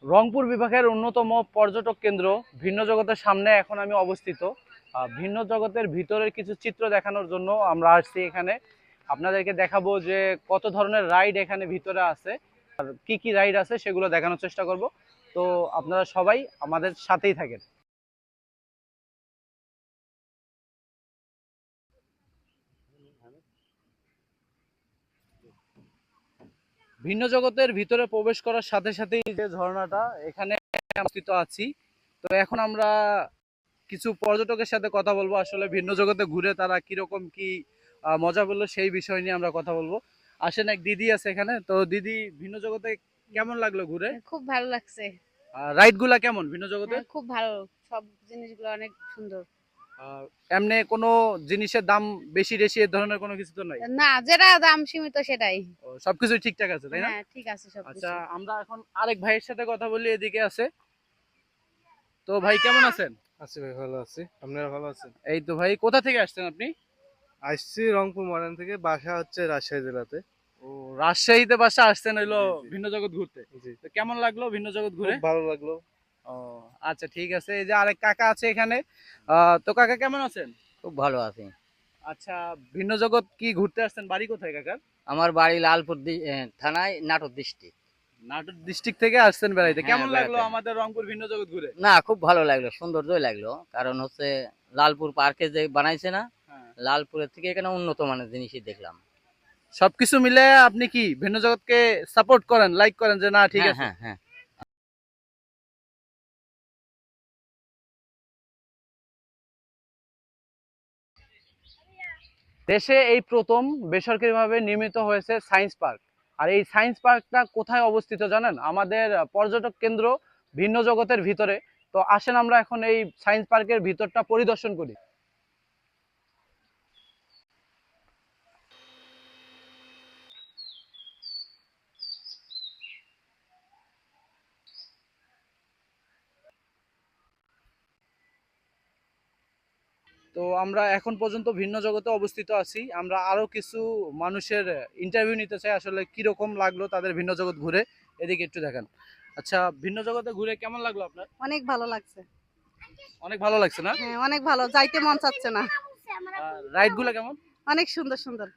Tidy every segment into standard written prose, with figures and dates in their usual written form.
রংপুর বিভাগের অন্যতম পর্যটক কেন্দ্র ভিন্ন জগতের সামনে এখন আমি অবস্থিত। ভিন্ন জগতের ভিতরের কিছু চিত্র দেখানোর জন্য আমরা আসছি এখানে। আপনাদেরকে দেখাবো যে কত ধরনের রাইড এখানে ভিতরে আছে আর কি কি রাইড আছে সেগুলো দেখানোর চেষ্টা করব। তো আপনারা সবাই আমাদের সাথেই থাকেন। ভিন্ন জগতের ভিতরে প্রবেশ করার সাথে সাথেই যে ঝর্ণাটা এখানে অবস্থিত আছি। তো এখন আমরা কিছু পর্যটকের সাথে কথা বলবো, আসলে ভিন্ন জগতে ঘুরে তারা কিরকম কি মজা পেলো সেই বিষয় নিয়ে আমরা কথা বলবো। আসেন, এক দিদি আছে এখানে। তো দিদি, ভিন্ন জগতে কেমন লাগলো ঘুরে? খুব ভালো লাগছে। রাইড গুলা কেমন ভিন্ন জগতের? খুব ভালো, সব জিনিসগুলো অনেক সুন্দর। এমনি কোনো জিনিসের দাম বেশি বেশি এ ধরনের কোনো কিছু তো নাই? না, যেটা দাম সীমিত সেটাই। সবকিছু ঠিকঠাক আছে, তাই না? হ্যাঁ, ঠিক আছে সব। আচ্ছা, আমরা এখন আরেক ভাইয়ের সাথে কথা বলি, এদিকে আছে। তো ভাই কেমন আছেন? আছি ভাই, ভালো আছি। আপনারা ভালো আছেন? এই তো ভাই, কোথা থেকে আসছেন আপনি? আসছি রংপুর মডার্ন থেকে, বাসা হচ্ছে রাজশাহী জেলাতে। ও, রাজশাহীতে বাসা আসছেন হইলো জি, জি। ভিন্ন জগৎ ঘুরতে। জি, তো কেমন লাগলো ভিন্ন জগৎ ঘুরে? খুব ভালো লাগলো। ও, আচ্ছা ঠিক আছে। এই যে আরেক কাকা আছে এখানে। তো কাকা কেমন আছেন? খুব ভালো আছি। আচ্ছা, ভিন্ন জগৎ কি ঘুরতে আসছেন? বাড়ি কোথায় কাকার? আমার বাড়ি লালপুর থানায়, নাটোর ডিস্ট্রিক্ট। নাটোর ডিস্ট্রিক্ট থেকে আসছেন বেড়াইতে। হ্যাঁ, কেমন লাগলো বেড়াতে। আমাদের রংপুর ভিন্ন জগৎ ঘুরে? না, খুব ভালো লাগলো, সৌন্দর্যই লাগলো। কারণ হচ্ছে লালপুর পার্কে যে বানাইছে না, হ্যাঁ। লালপুরের থেকে এখানে উন্নত মানের জিনিসই দেখলাম। সবকিছু মিলে আপনি কি ভিন্ন জগৎকে সাপোর্ট করেন, লাইক করেন যে না ঠিক হ্যাঁ, আছে? হ্যাঁ, হ্যাঁ। দেশে এই প্রথম বেসরকারিভাবে নির্মিত হয়েছে সায়েন্স পার্ক। আর এই সায়েন্স পার্কটা কোথায় অবস্থিত জানেন? আমাদের পর্যটক কেন্দ্র ভিন্ন জগতের ভিতরে। তো আসেন আমরা এখন এই সায়েন্স পার্কের ভিতরটা পরিদর্শন করি। তো আমরা এখন পর্যন্ত ভিন্ন জগতে অবস্থিত আছি। আমরা আরো কিছু মানুষের ইন্টারভিউ নিতে চাই, আসলে কিরকম লাগলো তাদের ভিন্ন জগৎ ঘুরে। এদিকে একটু দেখেন। আচ্ছা, ভিন্ন জগতে ঘুরে কেমন লাগলো আপনার? অনেক ভালো লাগছে। অনেক ভালো লাগছে না? হ্যাঁ, অনেক ভালো, যাইতে মন চাচ্ছে না। রাইড গুলা কেমন? অনেক সুন্দর সুন্দর।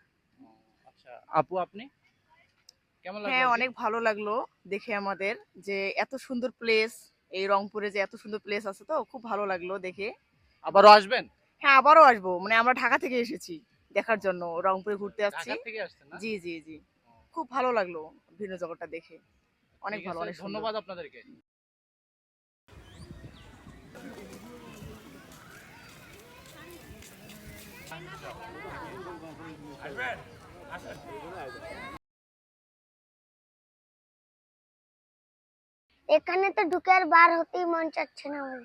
আচ্ছা আপু, আপনি কেমন লাগলো? হ্যাঁ, অনেক ভালো লাগলো দেখে আমাদের, যে এত সুন্দর প্লেস, এই রংপুরে যে এত সুন্দর প্লেস আছে, তো খুব ভালো লাগলো দেখে। আবারও আসবেন? হ্যাঁ, আবারও আসবো, মানে আমরা ঢাকা থেকে এসেছি দেখার জন্য, রংপুরে ঘুরতে আসছি। ঢাকা থেকে আসছেন না? জি জি জি, খুব ভালো লাগলো ভিন্ন জগৎটা দেখে। অনেক ঠিক ভালো, আছে, অনেক সুন্দর। ধন্যবাদ আপনাদেরকে। এখানে তো ঢুকে আর বার হতেই মন চাচ্ছে না আমার।